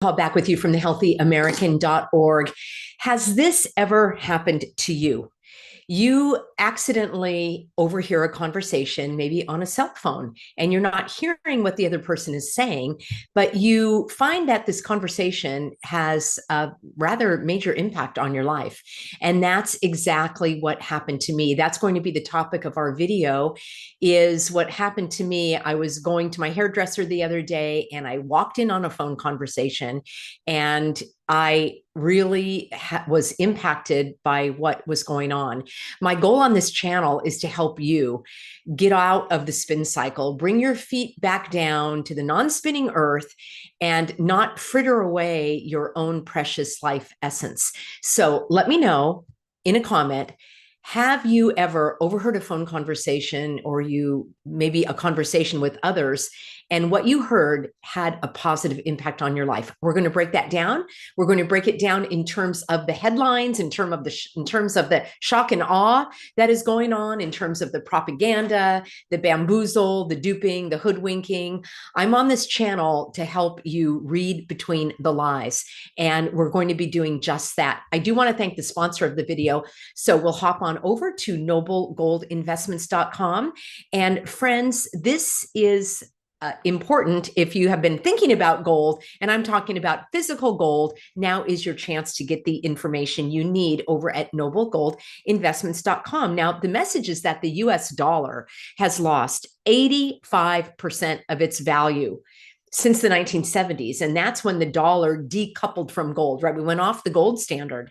Call back with you from thehealthyamerican.org. Has this ever happened to you? You accidentally overhear a conversation, maybe on a cell phone, and you're not hearing what the other person is saying, but you find that this conversation has a rather major impact on your life. And that's exactly what happened to me. That's going to be the topic of our video, is what happened to me. I was going to my hairdresser the other day and I walked in on a phone conversation, and I really was impacted by what was going on. My goal on this channel is to help you get out of the spin cycle, bring your feet back down to the non-spinning earth, and not fritter away your own precious life essence. So let me know in a comment, have you ever overheard a phone conversation, or you maybe a conversation with others, and what you heard had a positive impact on your life? We're going to break that down. We're going to break it down in terms of the headlines, in terms of the shock and awe that is going on, in terms of the propaganda, the bamboozle, the duping, the hoodwinking. I'm on this channel to help you read between the lies, and we're going to be doing just that. I do want to thank the sponsor of the video, so we'll hop on over to noblegoldinvestments.com. And friends, this is important if you have been thinking about gold, and I'm talking about physical gold. Now is your chance to get the information you need over at noblegoldinvestments.com. Now, the message is that the US dollar has lost 85% of its value since the 1970s. And that's when the dollar decoupled from gold, right? We went off the gold standard.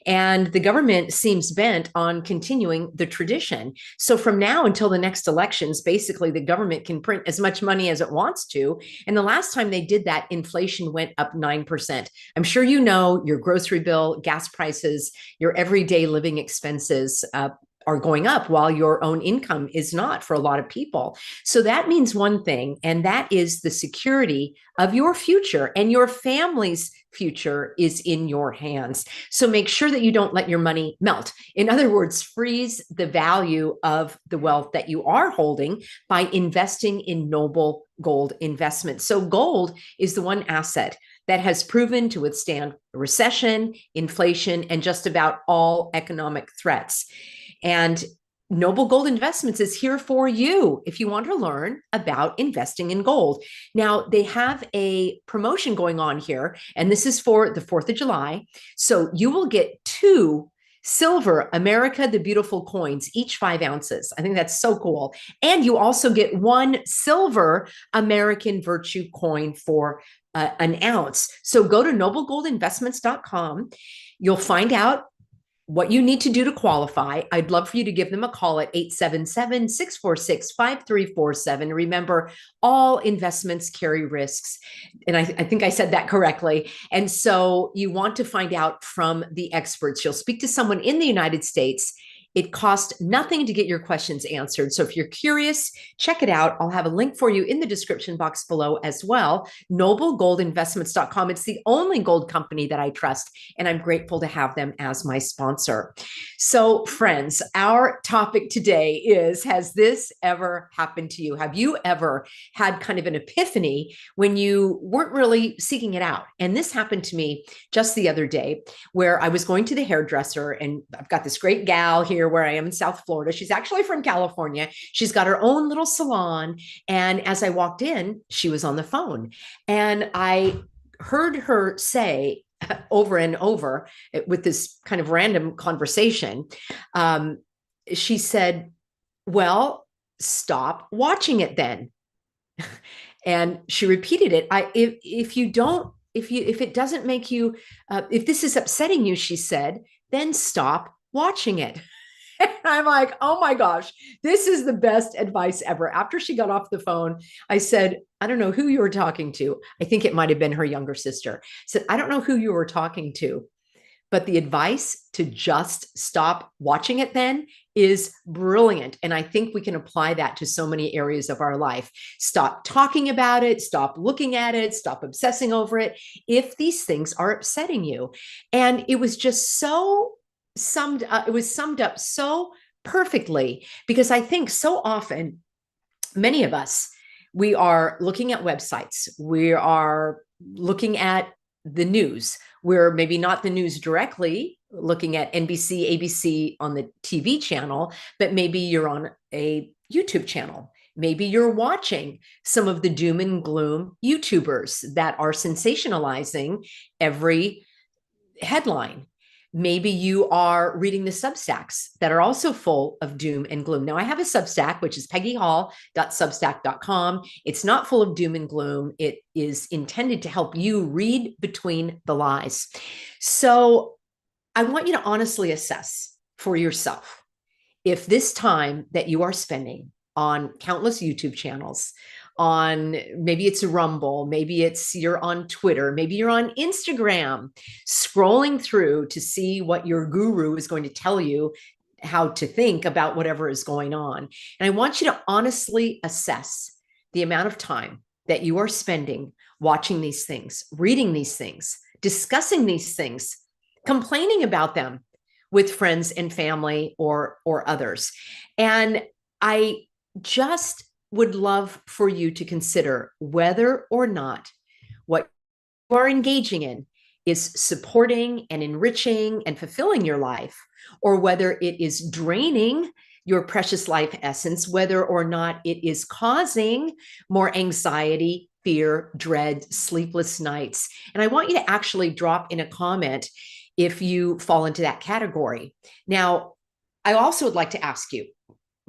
And the government seems bent on continuing the tradition. So from now until the next elections, basically the government can print as much money as it wants to. And the last time they did that, inflation went up 9%. I'm sure you know your grocery bill, gas prices, your everyday living expenses are going up, while your own income is not for a lot of people. So that means one thing, and that is the security of your future, and your family's future is in your hands. So make sure that you don't let your money melt. In other words, freeze the value of the wealth that you are holding by investing in noble gold investments. So gold is the one asset that has proven to withstand recession, inflation, and just about all economic threats. And Noble Gold Investments is here for you if you want to learn about investing in gold. Now, they have a promotion going on here, and this is for the 4th of July. So you will get 2 silver America the Beautiful coins, each 5 ounces. I think that's so cool. And you also get 1 silver American Virtue coin for an ounce. So go to noblegoldinvestments.com. You'll find out what you need to do to qualify. I'd love for you to give them a call at 877-646-5347. Remember, all investments carry risks. And I think I said that correctly. And so you want to find out from the experts. You'll speak to someone in the United States. It costs nothing to get your questions answered. So if you're curious, check it out. I'll have a link for you in the description box below as well. Noblegoldinvestments.com. It's the only gold company that I trust, and I'm grateful to have them as my sponsor. So friends, our topic today is, has this ever happened to you? Have you ever had kind of an epiphany when you weren't really seeking it out? And this happened to me just the other day, where I was going to the hairdresser, and I've got this great gal here where I am in South Florida. She's actually from California. She's got her own little salon. And as I walked in, she was on the phone. And I heard her say over and over, with this kind of random conversation, she said, well, stop watching it then. And she repeated it. If it doesn't make you, if this is upsetting you, she said, then stop watching it. And I'm like, oh my gosh, this is the best advice ever. After she got off the phone, I said, I don't know who you were talking to. I think it might have been her younger sister. I said, I don't know who you were talking to, but the advice to just stop watching it then is brilliant. And I think we can apply that to so many areas of our life. Stop talking about it, stop looking at it, stop obsessing over it, if these things are upsetting you. And it was just so summed up so perfectly, because I think so often, many of us, we are looking at websites, we are looking at the news. We're maybe not the news directly looking at NBC, ABC on the TV channel, but maybe you're on a YouTube channel. Maybe you're watching some of the doom and gloom YouTubers that are sensationalizing every headline. Maybe you are reading the Substacks that are also full of doom and gloom. Now, I have a Substack, which is peggyhall.substack.com. It's not full of doom and gloom. It is intended to help you read between the lies. So I want you to honestly assess for yourself if this time that you are spending on countless YouTube channels, on maybe it's Rumble, maybe it's you're on Twitter, maybe you're on Instagram, scrolling through to see what your guru is going to tell you how to think about whatever is going on. And I want you to honestly assess the amount of time that you are spending watching these things, reading these things, discussing these things, complaining about them with friends and family or others. And I just would love for you to consider whether or not what you are engaging in is supporting and enriching and fulfilling your life, or whether it is draining your precious life essence, whether or not it is causing more anxiety, fear, dread, sleepless nights. And I want you to actually drop in a comment if you fall into that category. Now, I also would like to ask you,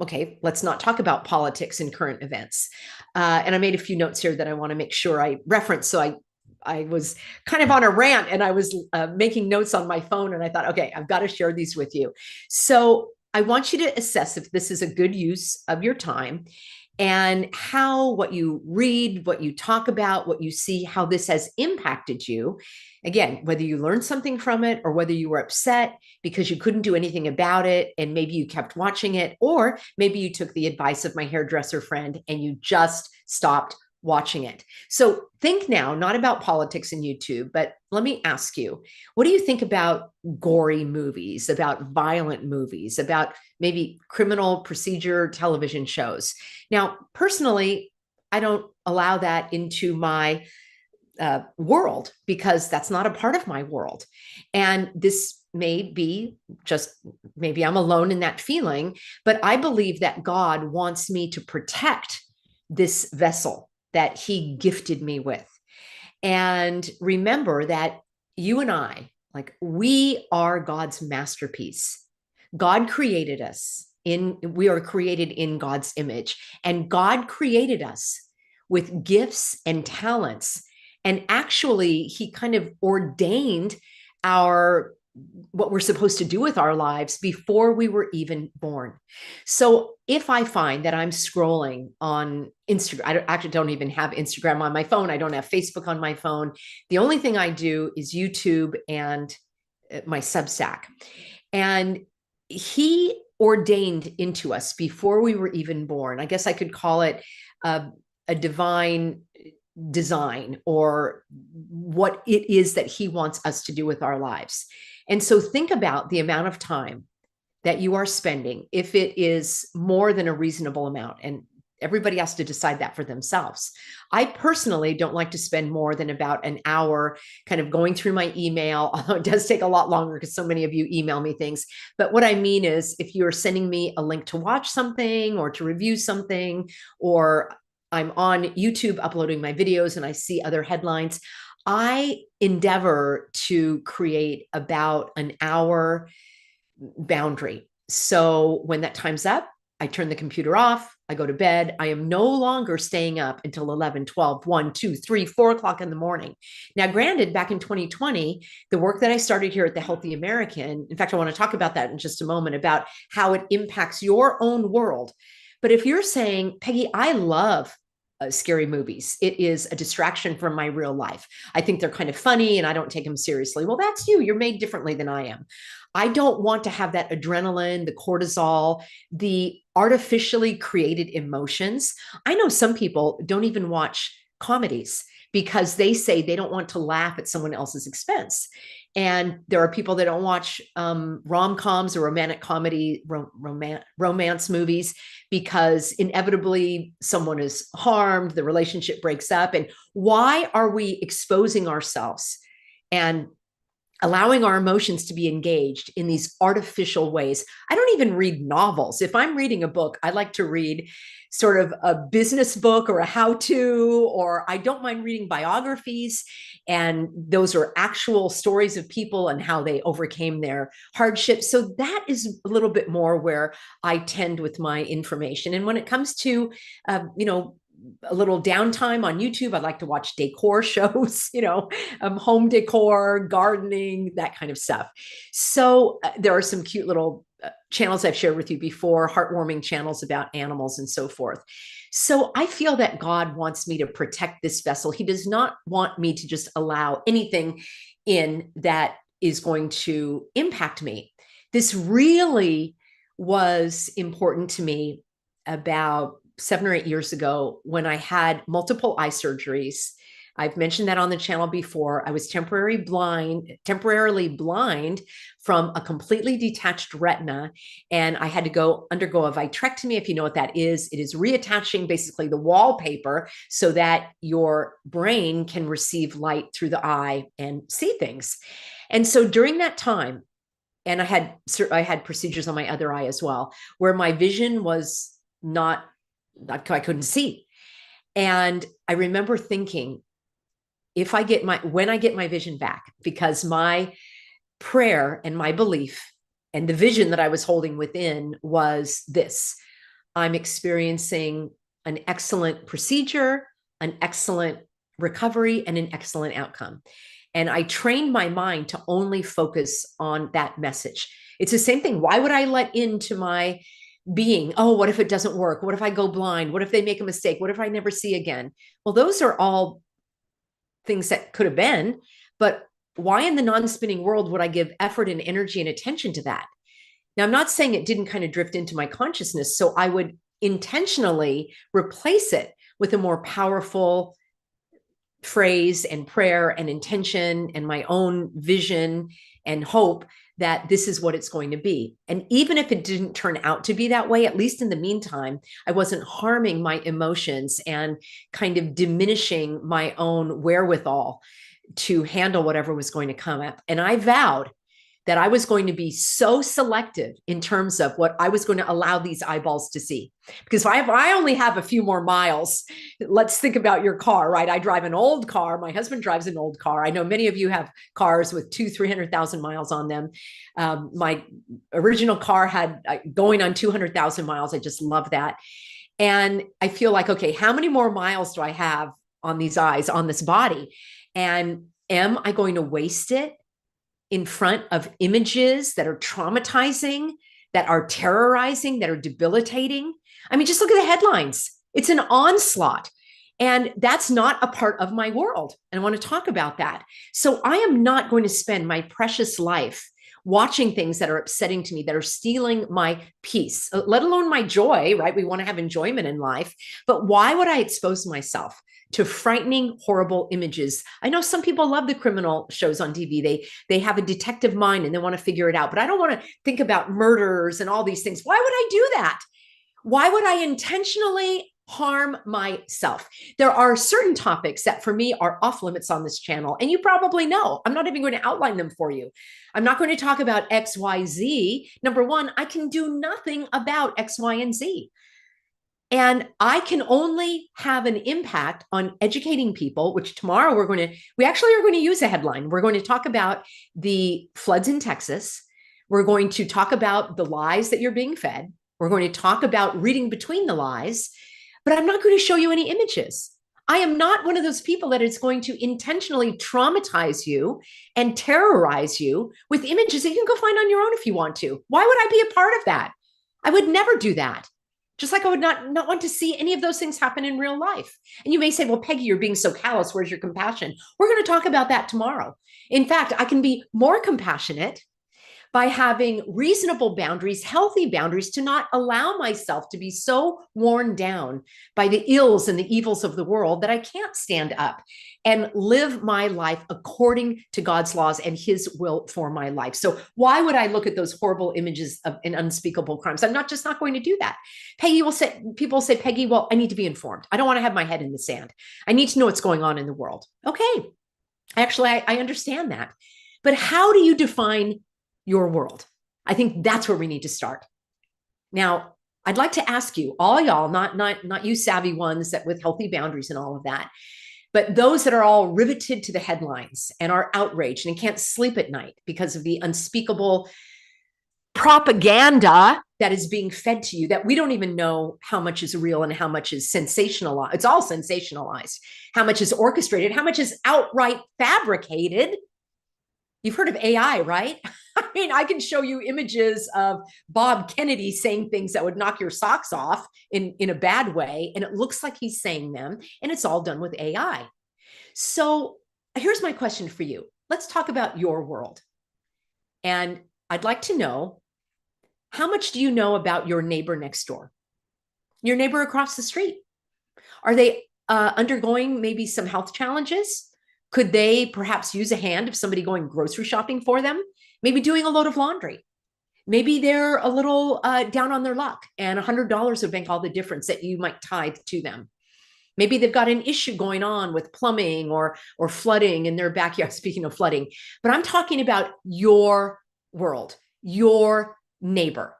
okay, let's not talk about politics and current events. And I made a few notes here that I want to make sure I reference. So I was kind of on a rant and I was making notes on my phone and I thought, okay, I've got to share these with you. So I want you to assess if this is a good use of your time and how what you read, what you talk about, what you see, how this has impacted you. Again, whether you learned something from it or whether you were upset because you couldn't do anything about it and maybe you kept watching it, or maybe you took the advice of my hairdresser friend and you just stopped watching it. So think now, not about politics and YouTube, but let me ask you, what do you think about gory movies, about violent movies, about maybe criminal procedure television shows? Now, personally, I don't allow that into my world because that's not a part of my world. And this may be just, maybe I'm alone in that feeling, but I believe that God wants me to protect this vessel that he gifted me with. And remember that you and I, like, we are God's masterpiece. God created us we are created in God's image, and God created us with gifts and talents. And actually, he kind of ordained what we're supposed to do with our lives before we were even born. So if I find that I'm scrolling on Instagram, I actually don't even have Instagram on my phone. I don't have Facebook on my phone. The only thing I do is YouTube and my Substack. And he ordained into us before we were even born. I guess I could call it a divine design, or what it is that he wants us to do with our lives. And so think about the amount of time that you are spending, if it is more than a reasonable amount, and everybody has to decide that for themselves. I personally don't like to spend more than about an hour kind of going through my email, although it does take a lot longer because so many of you email me things. But what I mean is, if you're sending me a link to watch something or to review something, or I'm on YouTube uploading my videos and I see other headlines, I endeavor to create about an hour boundary. So when that time's up, I turn the computer off, I go to bed. I am no longer staying up until 11, 12, 1, 2, 3, 4 o'clock in the morning. Now, granted, back in 2020, the work that I started here at the Healthy American, in fact, I want to talk about that in just a moment, about how it impacts your own world. But if you're saying, Peggy, I love scary movies, it is a distraction from my real life, I think they're kind of funny and I don't take them seriously. Well, that's you. You're made differently than I am. I don't want to have that adrenaline, the cortisol, the artificially created emotions. I know some people don't even watch comedies because they say they don't want to laugh at someone else's expense. And there are people that don't watch rom-coms or romantic comedy, romance movies, because inevitably someone is harmed, the relationship breaks up. And why are we exposing ourselves and allowing our emotions to be engaged in these artificial ways. I don't even read novels. If I'm reading a book, I like to read sort of a business book or a how-to, or I don't mind reading biographies. And those are actual stories of people and how they overcame their hardships. So that is a little bit more where I tend with my information. And when it comes to, a little downtime on YouTube, I like to watch decor shows, home decor, gardening, that kind of stuff. So there are some cute little channels I've shared with you before, heartwarming channels about animals and so forth. So I feel that God wants me to protect this vessel. He does not want me to just allow anything in that is going to impact me. This really was important to me about 7 or 8 years ago when I had multiple eye surgeries. I've mentioned that on the channel before. I was temporarily blind from a completely detached retina, and I had to undergo a vitrectomy. If you know what that is, it is reattaching basically the wallpaper so that your brain can receive light through the eye and see things. And so during that time, and I had procedures on my other eye as well, where my vision was not I couldn't see. And I remember thinking, when I get my vision back, because my prayer and my belief and the vision that I was holding within was this: I'm experiencing an excellent procedure, an excellent recovery, and an excellent outcome. And I trained my mind to only focus on that message. It's the same thing. Why would I let into my being, oh, what if it doesn't work? What if I go blind? What if they make a mistake? What if I never see again? Well, those are all things that could have been, but why in the non-spinning world would I give effort and energy and attention to that? Now, I'm not saying it didn't kind of drift into my consciousness, so I would intentionally replace it with a more powerful phrase and prayer and intention and my own vision and hope that this is what it's going to be. And even if it didn't turn out to be that way, at least in the meantime, I wasn't harming my emotions and kind of diminishing my own wherewithal to handle whatever was going to come up. And I vowed that I was going to be so selective in terms of what I was going to allow these eyeballs to see. Because if I only have a few more miles, let's think about your car, right? I drive an old car. My husband drives an old car. I know many of you have cars with 300,000 miles on them. My original car had going on 200,000 miles. I just love that. And I feel like, okay, how many more miles do I have on these eyes, on this body? And am I going to waste it in front of images that are traumatizing, that are terrorizing, that are debilitating? I mean, just look at the headlines. It's an onslaught. And that's not a part of my world. And I want to talk about that. So I am not going to spend my precious life watching things that are upsetting to me, that are stealing my peace, let alone my joy, right? We want to have enjoyment in life. But why would I expose myself to frightening, horrible images? I know some people love the criminal shows on TV. They have a detective mind and they want to figure it out. But I don't want to think about murders and all these things. Why would I do that? Why would I intentionally harm myself? There are certain topics that for me are off limits on this channel. And you probably know. I'm not even going to outline them for you. I'm not going to talk about X, Y, Z. Number one, I can do nothing about X, Y, and Z. And I can only have an impact on educating people, which tomorrow we actually are going to use a headline. We're going to talk about the floods in Texas. We're going to talk about the lies that you're being fed. We're going to talk about reading between the lies, but I'm not going to show you any images. I am not one of those people that is going to intentionally traumatize you and terrorize you with images that you can go find on your own if you want to. Why would I be a part of that? I would never do that. Just like I would not want to see any of those things happen in real life. And you may say, well, Peggy, you're being so callous. Where's your compassion? We're going to talk about that tomorrow. In fact, I can be more compassionate by having reasonable boundaries, healthy boundaries, to not allow myself to be so worn down by the ills and the evils of the world that I can't stand up and live my life according to God's laws and his will for my life. So why would I look at those horrible images of unspeakable crimes? I'm not going to do that. People say, Peggy, well, I need to be informed. I don't want to have my head in the sand. I need to know what's going on in the world. Okay. Actually, I understand that. But how do you define your world? I think that's where we need to start. Now, I'd like to ask you, all y'all, not you savvy ones that with healthy boundaries and all of that, but those that are all riveted to the headlines and are outraged and can't sleep at night because of the unspeakable propaganda that is being fed to you that we don't even know how much is real and how much is sensationalized. It's all sensationalized. How much is orchestrated, how much is outright fabricated. You've heard of AI, right? I mean, I can show you images of Bob Kennedy saying things that would knock your socks off in a bad way, and it looks like he's saying them, and it's all done with AI. So here's my question for you. Let's talk about your world. And I'd like to know, how much do you know about your neighbor next door, your neighbor across the street? Are they undergoing maybe some health challenges? Could they perhaps use a hand of somebody going grocery shopping for them? Maybe doing a load of laundry. Maybe they're a little down on their luck, and $100 would make all the difference that you might tithe to them. Maybe they've got an issue going on with plumbing or flooding in their backyard. Speaking of flooding, but I'm talking about your world, your neighbor.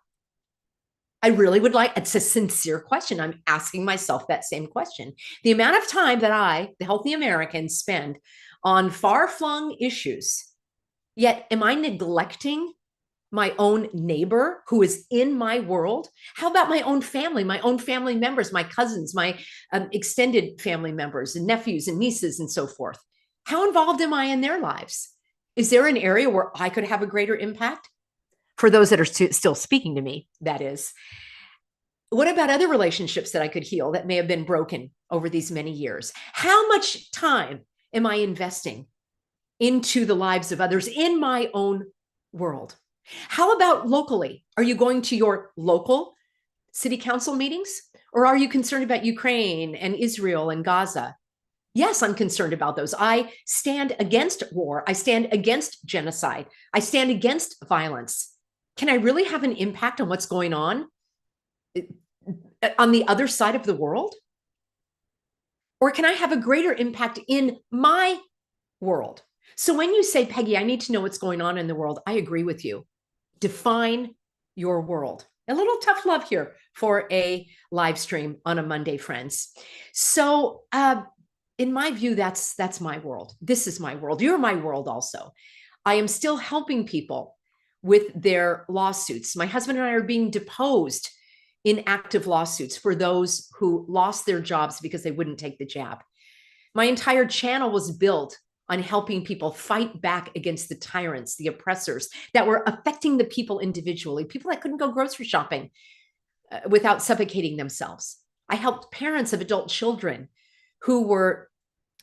I really would like, it's a sincere question. I'm asking myself that same question. The amount of time that I, the healthy American, spend on far-flung issues, yet am I neglecting my own neighbor who is in my world? How about my own family members, my cousins, my extended family members and nephews and nieces and so forth? How involved am I in their lives? Is there an area where I could have a greater impact? For those that are still speaking to me, that is. What about other relationships that I could heal that may have been broken over these many years? How much time am I investing into the lives of others in my own world? How about locally? Are you going to your local city council meetings? Or are you concerned about Ukraine and Israel and Gaza? Yes, I'm concerned about those. I stand against war. I stand against genocide. I stand against violence. Can I really have an impact on what's going on the other side of the world? Or can I have a greater impact in my world? So when you say, Peggy, I need to know what's going on in the world, I agree with you. Define your world. A little tough love here for a live stream on a Monday, friends. So in my view, that's my world. This is my world. You're my world also. I am still helping people with their lawsuits. My husband and I are being deposed in active lawsuits for those who lost their jobs because they wouldn't take the jab. My entire channel was built on helping people fight back against the tyrants, the oppressors that were affecting the people individually, people that couldn't go grocery shopping without suffocating themselves. I helped parents of adult children who were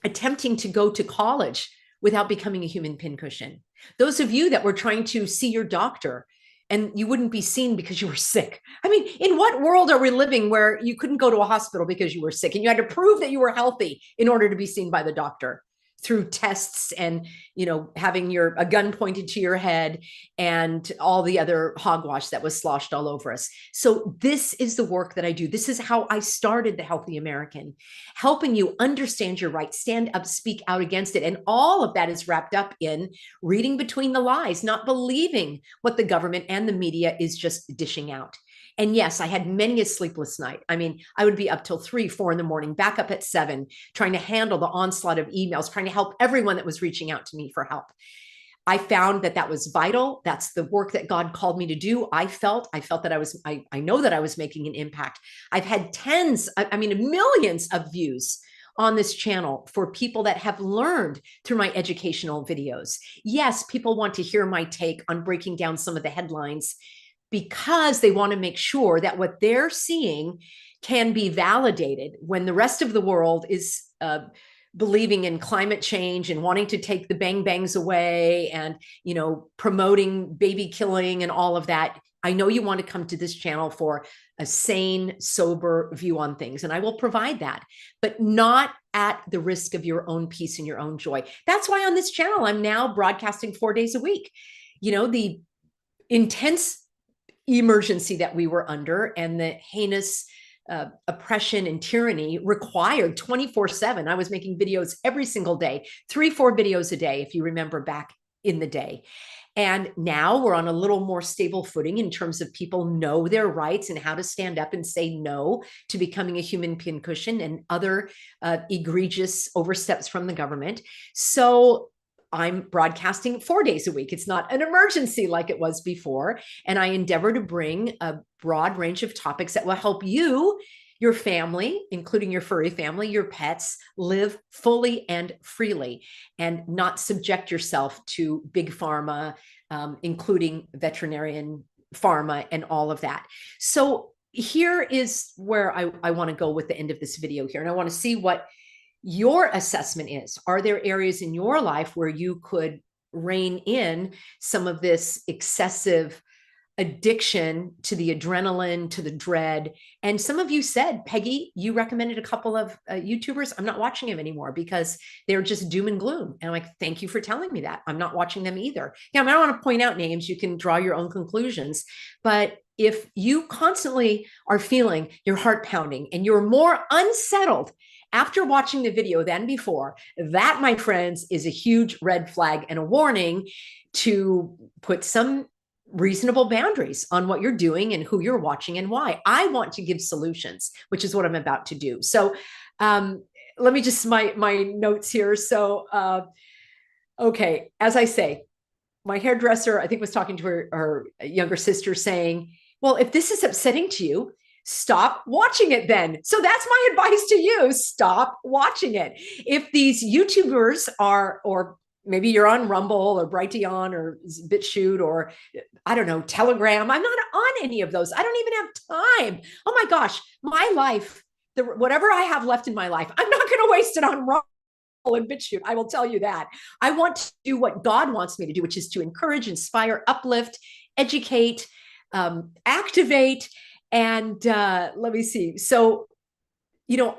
attempting to go to college without becoming a human pincushion. Those of you that were trying to see your doctor and you wouldn't be seen because you were sick. I mean, in what world are we living where you couldn't go to a hospital because you were sick and you had to prove that you were healthy in order to be seen by the doctor through tests and, having a gun pointed to your head and all the other hogwash that was sloshed all over us. So this is the work that I do. This is how I started the Healthy American, helping you understand your rights, stand up, speak out against it. And all of that is wrapped up in reading between the lies, not believing what the government and the media is just dishing out. And yes, I had many a sleepless night. I mean, I would be up till 3, 4 in the morning, back up at 7, trying to handle the onslaught of emails, trying to help everyone that was reaching out to me for help. I found that was vital. That's the work that God called me to do. I felt that I know that I was making an impact. I've had millions of views on this channel for people that have learned through my educational videos. Yes, people want to hear my take on breaking down some of the headlines because they want to make sure that what they're seeing can be validated when the rest of the world is believing in climate change and wanting to take the bang bangs away and, promoting baby killing and all of that. I know you want to come to this channel for a sane, sober view on things, and I will provide that, but not at the risk of your own peace and your own joy. That's why on this channel, I'm now broadcasting 4 days a week. The intense emergency that we were under and the heinous oppression and tyranny required 24/7. I was making videos every single day, 3-4 videos a day, if you remember back in the day. And now we're on a little more stable footing in terms of people know their rights and how to stand up and say no to becoming a human pincushion and other egregious oversteps from the government. So I'm broadcasting 4 days a week. It's not an emergency like it was before. And I endeavor to bring a broad range of topics that will help you, your family, including your furry family, your pets, live fully and freely and not subject yourself to big pharma, including veterinarian pharma and all of that. So here is where I want to go with the end of this video here. And I want to see what your assessment is. Are there areas in your life where you could rein in some of this excessive addiction to the adrenaline, to the dread? And some of you said, Peggy, you recommended a couple of YouTubers. I'm not watching them anymore because they're just doom and gloom. And I'm like, thank you for telling me that. I'm not watching them either. Now, I don't want to point out names. You can draw your own conclusions. But if you constantly are feeling your heart pounding and you're more unsettled after watching the video than before, that, my friends, is a huge red flag and a warning to put some reasonable boundaries on what you're doing and who you're watching and why. I want to give solutions, which is what I'm about to do. So let me just my notes here. So okay, as I say, my hairdresser, I think, was talking to her younger sister saying, well, if this is upsetting to you, stop watching it then. So that's my advice to you. Stop watching it. If these YouTubers are, or maybe you're on Rumble or Brighteon or BitChute or I don't know, Telegram. I'm not on any of those. I don't even have time. Oh my gosh, my life, whatever I have left in my life, I'm not going to waste it on Rumble and BitChute. I will tell you that. I want to do what God wants me to do, which is to encourage, inspire, uplift, educate, activate. And let me see. So, I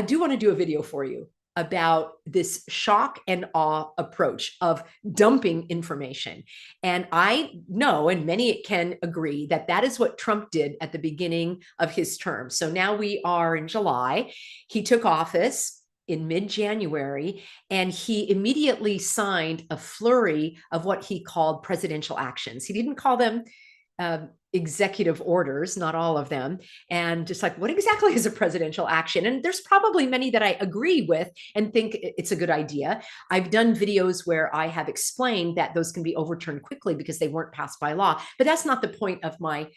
do want to do a video for you about this shock and awe approach of dumping information. And I know, and many can agree, that that is what Trump did at the beginning of his term. So now we are in July. He took office in mid-January, and he immediately signed a flurry of what he called presidential actions. He didn't call them executive orders, not all of them. And just like, what exactly is a presidential action? And there's probably many that I agree with and think it's a good idea. I've done videos where I have explained that those can be overturned quickly because they weren't passed by law, but that's not the point of my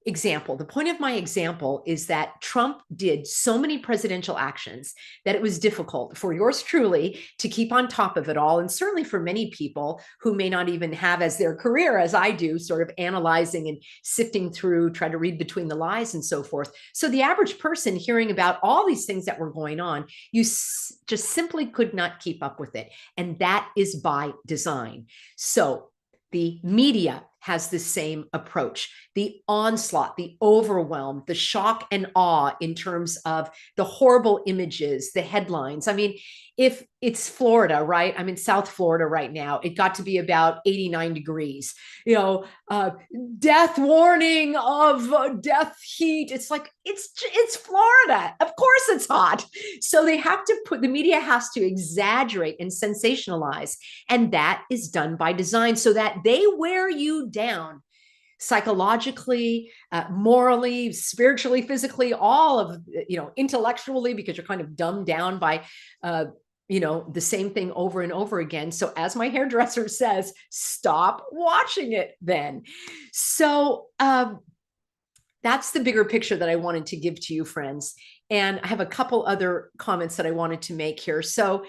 example. The point of my example is that Trump did so many presidential actions that it was difficult for yours truly to keep on top of it all. And certainly for many people who may not even have as their career, as I do, sort of analyzing and sifting through, try to read between the lies and so forth. So the average person hearing about all these things that were going on, you just simply could not keep up with it. And that is by design. So the media has the same approach. The onslaught, the overwhelm, the shock and awe in terms of the horrible images, the headlines. I mean, if it's Florida, right? I'm in South Florida right now. It got to be about 89 degrees, death warning of death heat. It's like, it's Florida. Of course it's hot. So they have to the media has to exaggerate and sensationalize. And that is done by design so that they wear you down psychologically, morally, spiritually, physically, all of, intellectually, because you're kind of dumbed down by, the same thing over and over again. So as my hairdresser says, stop watching it then. So that's the bigger picture that I wanted to give to you, friends. And I have a couple other comments that I wanted to make here. So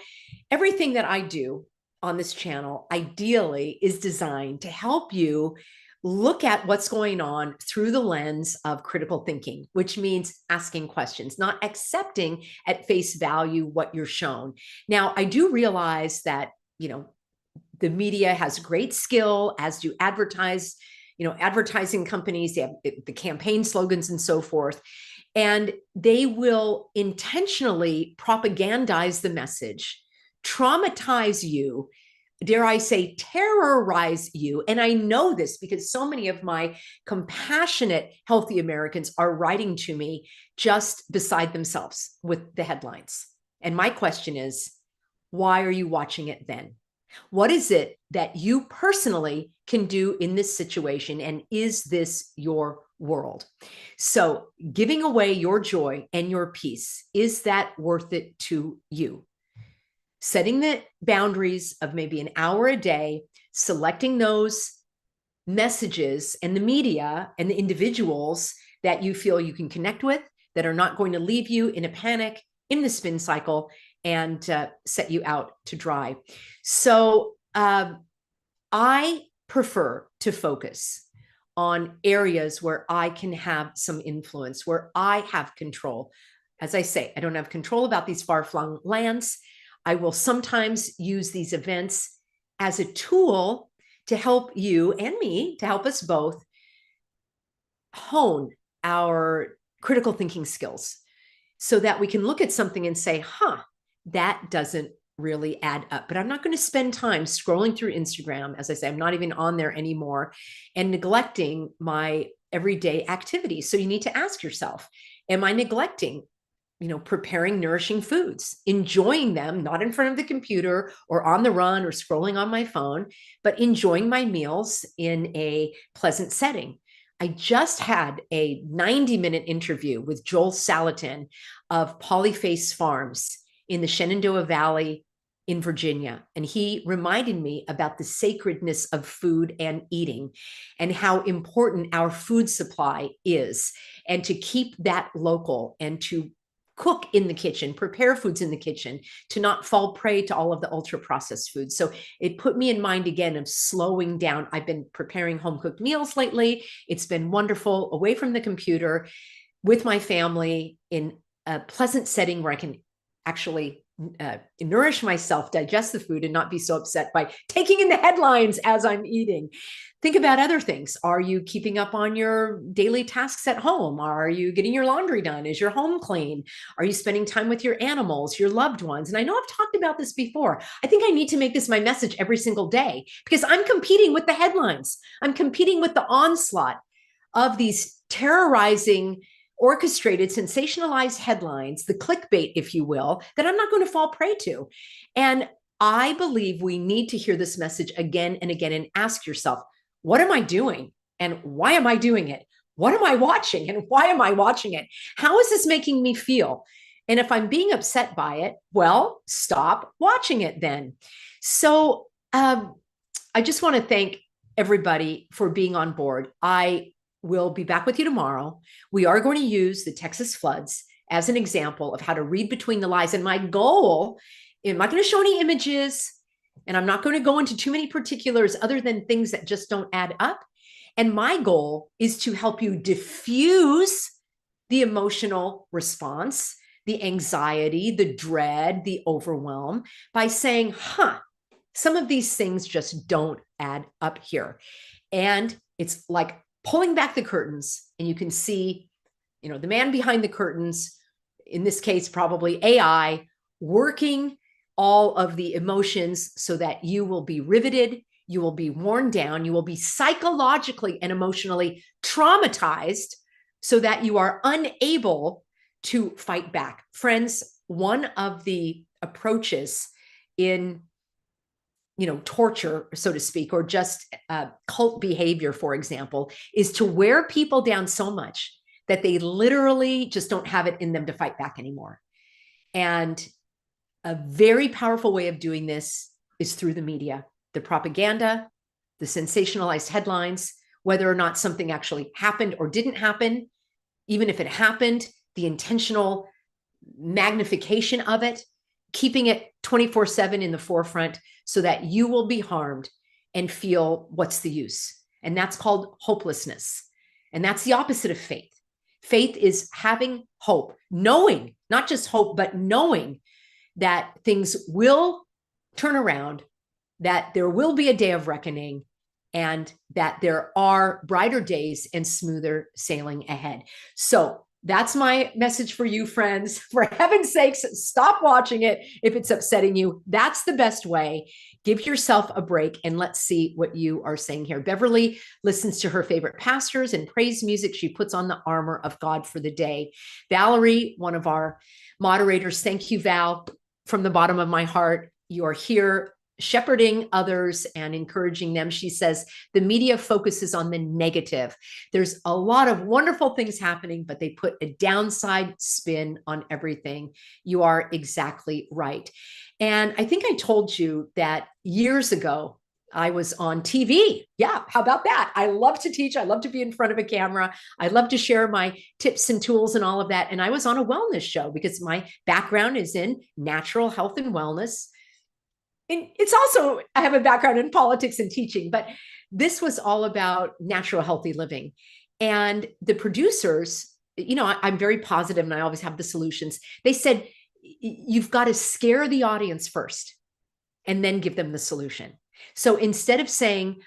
everything that I do on this channel ideally is designed to help you look at what's going on through the lens of critical thinking, which means asking questions, not accepting at face value what you're shown. Now, I do realize that, the media has great skill, as do advertising companies. They have the campaign slogans and so forth, and they will intentionally propagandize the message, traumatize you, dare I say, terrorize you. And I know this because so many of my compassionate, healthy Americans are writing to me just beside themselves with the headlines. And my question is, why are you watching it then? What is it that you personally can do in this situation? And is this your world? So, giving away your joy and your peace, is that worth it to you? Setting the boundaries of maybe an hour a day, selecting those messages and the media and the individuals that you feel you can connect with, that are not going to leave you in a panic, in the spin cycle, and set you out to dry. So I prefer to focus on areas where I can have some influence, where I have control. As I say, I don't have control about these far-flung lands. I will sometimes use these events as a tool to help you and me, to help us both hone our critical thinking skills so that we can look at something and say, that doesn't really add up. But I'm not going to spend time scrolling through Instagram. As I say, I'm not even on there anymore, and neglecting my everyday activities. So you need to ask yourself, am I neglecting, preparing nourishing foods, enjoying them, not in front of the computer or on the run or scrolling on my phone, but enjoying my meals in a pleasant setting? I just had a 90-minute interview with Joel Salatin of Polyface Farms in the Shenandoah Valley in Virginia. And he reminded me about the sacredness of food and eating, and how important our food supply is, and to keep that local, and to cook in the kitchen, prepare foods in the kitchen, to not fall prey to all of the ultra processed foods. So it put me in mind again of slowing down. I've been preparing home cooked meals lately. It's been wonderful, away from the computer, with my family, in a pleasant setting where I can actually nourish myself, digest the food, and not be so upset by taking in the headlines as I'm eating. Think about other things. Are you keeping up on your daily tasks at home? Are you getting your laundry done? Is your home clean? Are you spending time with your animals, your loved ones? And I know I've talked about this before. I think I need to make this my message every single day, because I'm competing with the headlines. I'm competing with the onslaught of these terrorizing, orchestrated, sensationalized headlines, the clickbait, if you will, that I'm not going to fall prey to. And I believe we need to hear this message again and again, and ask yourself, what am I doing? And why am I doing it? What am I watching? And why am I watching it? How is this making me feel? And if I'm being upset by it, well, stop watching it then. So I just want to thank everybody for being on board. I will be back with you tomorrow. We are going to use the Texas floods as an example of how to read between the lies. And my goal, I'm not going to show any images, and I'm not going to go into too many particulars other than things that just don't add up. And my goal is to help you diffuse the emotional response, the anxiety, the dread, the overwhelm, by saying, some of these things just don't add up here. And it's like pulling back the curtains, and you can see, the man behind the curtains, in this case, probably AI, working all of the emotions so that you will be riveted, you will be worn down, you will be psychologically and emotionally traumatized, so that you are unable to fight back. Friends, one of the approaches in torture, so to speak, or just cult behavior, for example, is to wear people down so much that they literally just don't have it in them to fight back anymore. And a very powerful way of doing this is through the media, the propaganda, the sensationalized headlines, whether or not something actually happened or didn't happen. Even if it happened, the intentional magnification of it, keeping it 24/7 in the forefront, so that you will be harmed and feel, what's the use? And that's called hopelessness. And that's the opposite of faith. Faith is having hope, knowing, not just hope, but knowing that things will turn around, that there will be a day of reckoning, and that there are brighter days and smoother sailing ahead. So that's my message for you, friends. For heaven's sakes, stop watching it if it's upsetting you. That's the best way. Give yourself a break and let's see what you are saying here. Beverly listens to her favorite pastors and praise music. She puts on the armor of God for the day. Valerie, one of our moderators, thank you, Val, from the bottom of my heart. You are here shepherding others and encouraging them. She says the media focuses on the negative. There's a lot of wonderful things happening, but they put a downside spin on everything. You are exactly right. And I think I told you that years ago, I was on TV. Yeah, how about that? I love to teach. I love to be in front of a camera. I love to share my tips and tools and all of that. And I was on a wellness show because my background is in natural health and wellness. And it's also, I have a background in politics and teaching, but this was all about natural, healthy living. And the producers, I'm very positive and I always have the solutions. They said, you've got to scare the audience first and then give them the solution. So instead of saying,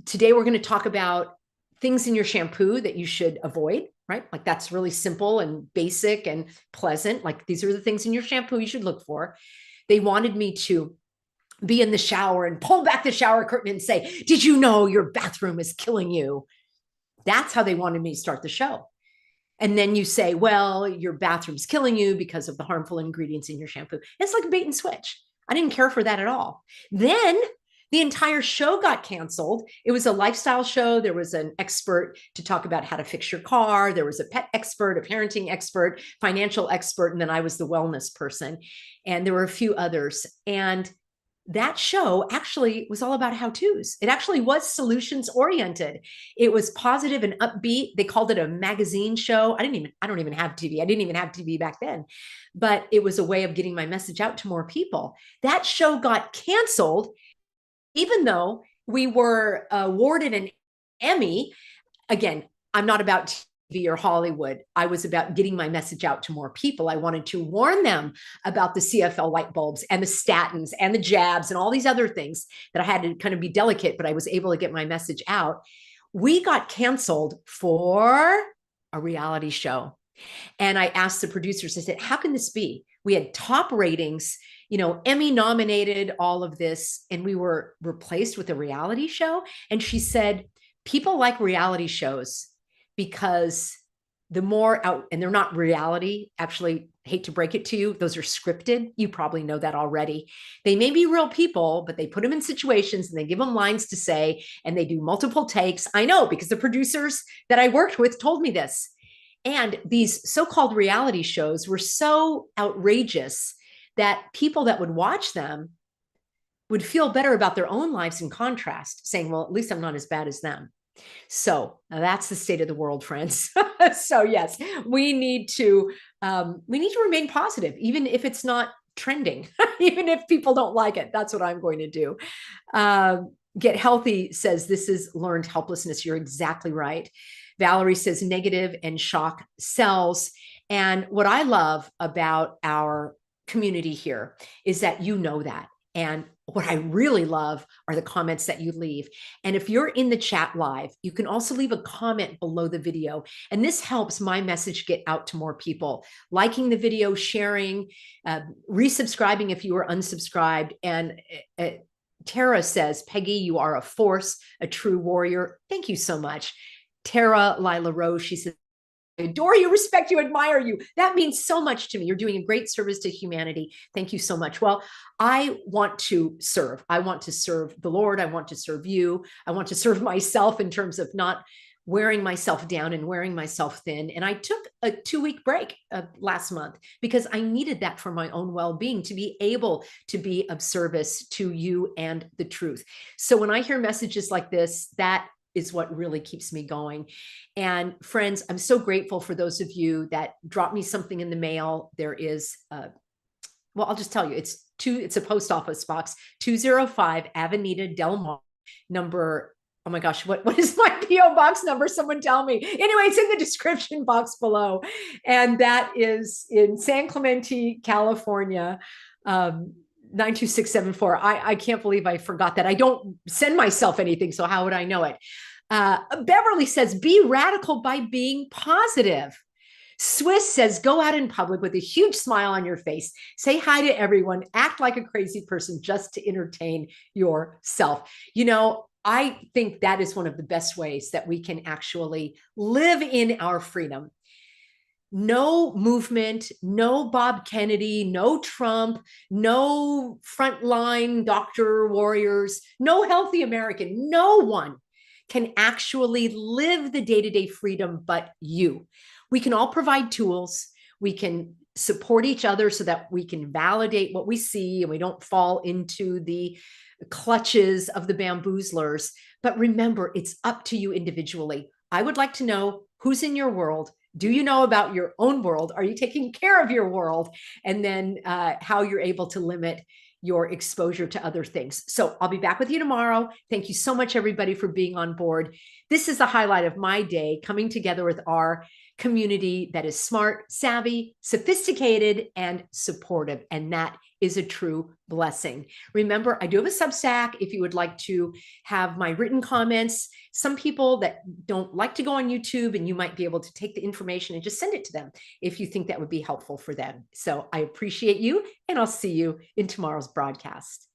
today we're going to talk about things in your shampoo that you should avoid, right? Like that's really simple and basic and pleasant. Like these are the things in your shampoo you should look for. They wanted me to be in the shower and pull back the shower curtain and say, did you know your bathroom is killing you? That's how they wanted me to start the show. And then you say, well, your bathroom's killing you because of the harmful ingredients in your shampoo. It's like a bait and switch. I didn't care for that at all. Then the entire show got canceled. It was a lifestyle show. There was an expert to talk about how to fix your car. There was a pet expert, a parenting expert, financial expert, and then I was the wellness person. And there were a few others. And that show actually was all about how-tos. It actually was solutions oriented. It was positive and upbeat. They called it a magazine show. I don't even have TV. I didn't even have TV back then, but it was a way of getting my message out to more people. That show got canceled, even though we were awarded an Emmy. Again, I'm not about TV or Hollywood. I was about getting my message out to more people. I wanted to warn them about the CFL light bulbs and the statins and the jabs and all these other things that I had to kind of be delicate, but I was able to get my message out. We got canceled for a reality show. And I asked the producers, I said, how can this be? We had top ratings, Emmy nominated, all of this, and we were replaced with a reality show. And she said, people like reality shows because the more out, and they're not reality, actually, hate to break it to you, those are scripted. You probably know that already. They may be real people, but they put them in situations and they give them lines to say, and they do multiple takes. I know because the producers that I worked with told me this. And these so-called reality shows were so outrageous that people that would watch them would feel better about their own lives in contrast, saying, well, at least I'm not as bad as them. So that's the state of the world, friends. So yes, we need to remain positive, even if it's not trending, even if people don't like it. That's what I'm going to do. Get Healthy says this is learned helplessness. You're exactly right. Valerie says negative and shock sells. And what I love about our community here is that you know that. And what I really love are the comments that you leave. And if you're in the chat live, you can also leave a comment below the video. And this helps my message get out to more people. Liking the video, sharing, resubscribing if you were unsubscribed. And Tara says, Peggy, you are a force, a true warrior. Thank you so much. Tara Lila Rose, she says, I adore you, respect you, admire you. That means so much to me. You're doing a great service to humanity. Thank you so much. Well, I want to serve. I want to serve the Lord. I want to serve you. I want to serve myself in terms of not wearing myself down and wearing myself thin. And I took a 2-week break last month because I needed that for my own well-being, to be able to be of service to you and the truth. So when I hear messages like this, that is what really keeps me going. And friends, I'm so grateful for those of you that drop me something in the mail. There is, well, I'll just tell you, it's a post office box, 205 Avenida Del Mar, number, oh my gosh, what is my PO box number? Someone tell me. Anyway, it's in the description box below. And that is in San Clemente, California. 92674. I can't believe I forgot that. I don't send myself anything, so how would I know it? Beverly says, be radical by being positive. Swiss says, go out in public with a huge smile on your face, say hi to everyone, act like a crazy person just to entertain yourself. I think that is one of the best ways that we can actually live in our freedom. No movement, no Bob Kennedy, no Trump, no frontline doctor warriors, no healthy American, no one can actually live the day-to-day freedom but you. We can all provide tools. We can support each other so that we can validate what we see and we don't fall into the clutches of the bamboozlers. But remember, it's up to you individually. I would like to know who's in your world. Do you know about your own world? Are you taking care of your world? And then how you're able to limit your exposure to other things. So I'll be back with you tomorrow. Thank you so much, everybody, for being on board. This is the highlight of my day, coming together with our community that is smart, savvy, sophisticated, and supportive. And that is a true blessing. Remember, I do have a Substack if you would like to have my written comments. Some people that don't like to go on YouTube, and you might be able to take the information and just send it to them if you think that would be helpful for them. So I appreciate you, and I'll see you in tomorrow's broadcast.